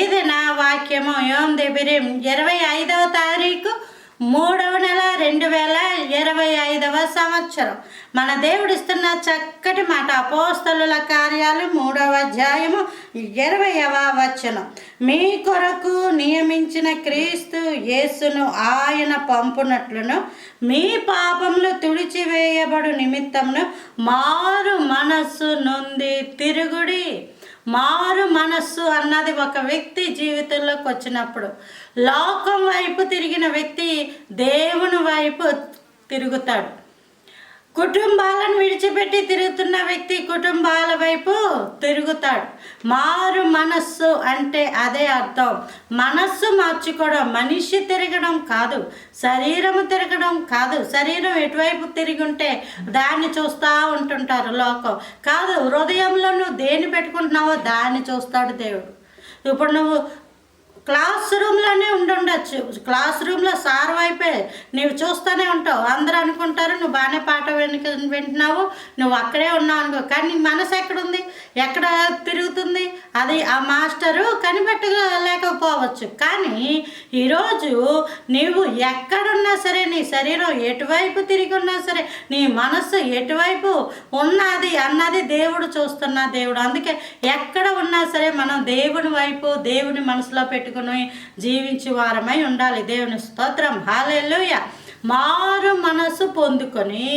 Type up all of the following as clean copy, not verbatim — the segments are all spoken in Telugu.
ఏదైనా వాక్యము యోం దెబిరిం 25వ తారీఖు 3వ నెల 2025వ సంవత్సరం. మన దేవుడు ఇస్తున్న చక్కటి మాట అపోస్తలుల కార్యాలు 3వ అధ్యాయము 20వ వచనం. మీ కొరకు నియమించిన క్రీస్తు యేసును ఆయన పంపునట్లును మీ పాపములు తుడిచివేయబడు నిమిత్తమును మారు మనస్సు నొంది తిరుగుడి. మారు మనస్సు అన్నది ఒక వ్యక్తి జీవితంలోకి వచ్చినప్పుడు లోకం వైపు తిరిగిన వ్యక్తి దేవుని వైపు తిరుగుతాడు. కుటుంబాలను విడిచిపెట్టి తిరుగుతున్న వ్యక్తి కుటుంబాల వైపు తిరుగుతాడు. మారు మనస్సు అంటే అదే అర్థం. మనస్సు మార్చుకోవడం, మనిషి తిరగడం కాదు, శరీరము తిరగడం కాదు. శరీరం ఎటువైపు తిరిగి ఉంటే దాన్ని చూస్తూ ఉంటుంటారు లోకం. కాదు, హృదయంలో నువ్వు దేన్ని పెట్టుకుంటున్నావో దాన్ని చూస్తాడు దేవుడు. ఇప్పుడు నువ్వు క్లాస్ రూమ్లోనే ఉండొచ్చు. క్లాస్ రూమ్లో సార్ వైపే నువ్వు చూస్తూనే ఉంటావు. అందరూ అనుకుంటారు నువ్వు బాగానే పాట వింటున్నావు, నువ్వు అక్కడే ఉన్నావు అనుకో. కానీ నీ మనసు ఎక్కడుంది, ఎక్కడ తిరుగుతుంది, అది ఆ మాస్టరు కనిపెట్టలేకపోవచ్చు. కానీ ఈరోజు నీవు ఎక్కడున్నా సరే, నీ శరీరం ఎటువైపు తిరిగి ఉన్నా సరే, నీ మనస్సు ఎటువైపు ఉన్నది అన్నది దేవుడు చూస్తున్న దేవుడు. అందుకే ఎక్కడ ఉన్నా సరే మనం దేవుని వైపు, దేవుని మనసులో పెట్టుకుని జీవించే వారమై ఉండాలి. దేవుని స్తోత్రం, హల్లెలూయా. మారు మనసు పొందుకొని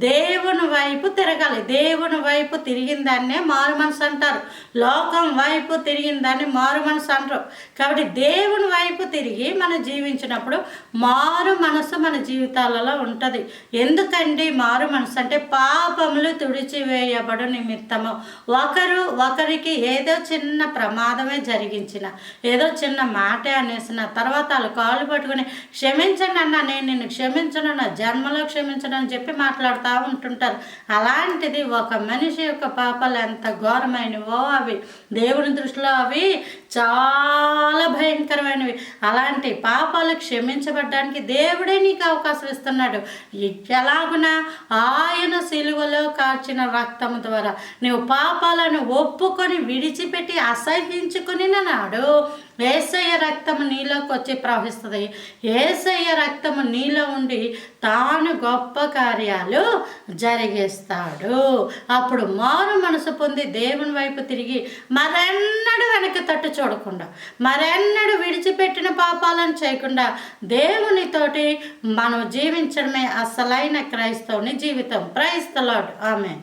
దేవుని వైపు తిరగాలి. దేవుని వైపు తిరిగిన దాన్నే మారు మనసు అంటారు. లోకం వైపు తిరిగిన దాన్ని మారు మనసు అంటారు. కాబట్టి దేవుని వైపు తిరిగి మనం జీవించినప్పుడు మారు మనసు మన జీవితాలలో ఉంటుంది. ఎందుకండి మారు మనసు అంటే పాపములు తుడిచివేయబడు నిమిత్తము. ఒకరికి ఏదో చిన్న ప్రమాదమే జరిగించిన, ఏదో చిన్న మాట అనేసిన తర్వాత వాళ్ళు కాళ్ళు పట్టుకుని క్షమించండి అన్న, నేను నిన్ను క్షమించను, నా జన్మలో క్షమించను అని చెప్పి మాట్లాడుతూ ఉంటుంటారు. అలాంటిది ఒక మనిషి యొక్క పాపాలు ఎంత ఘోరమైనవో అవి దేవుని దృష్టిలో అవి చాలా భయంకరమైనవి. అలాంటి పాపాలు క్షమించబడ్డానికి దేవుడే నీకు అవకాశం ఇస్తున్నాడు. ఎలాగునా ఆయన సిలువలో కార్చిన రక్తము ద్వారా నువ్వు పాపాలను ఒప్పుకొని విడిచిపెట్టి అసహించుకుని నాడు యేసయ్య రక్తము నీలోకి వచ్చి ప్రవహిస్తుంది. యేసయ్య రక్తము నీలో ఉండి తాను గొప్ప కార్యాలు జరిగిస్తాడు. అప్పుడు మారు మనసు పొంది దేవుని వైపు తిరిగి మరెన్నడూ వెనక్కి తట్టు చూడకుండా, మరెన్నడూ విడిచిపెట్టిన పాపాలను చేయకుండా దేవునితోటి మనం జీవించడమే అసలైన క్రైస్తవుని జీవితం. Praise the lord. ఆమేన్.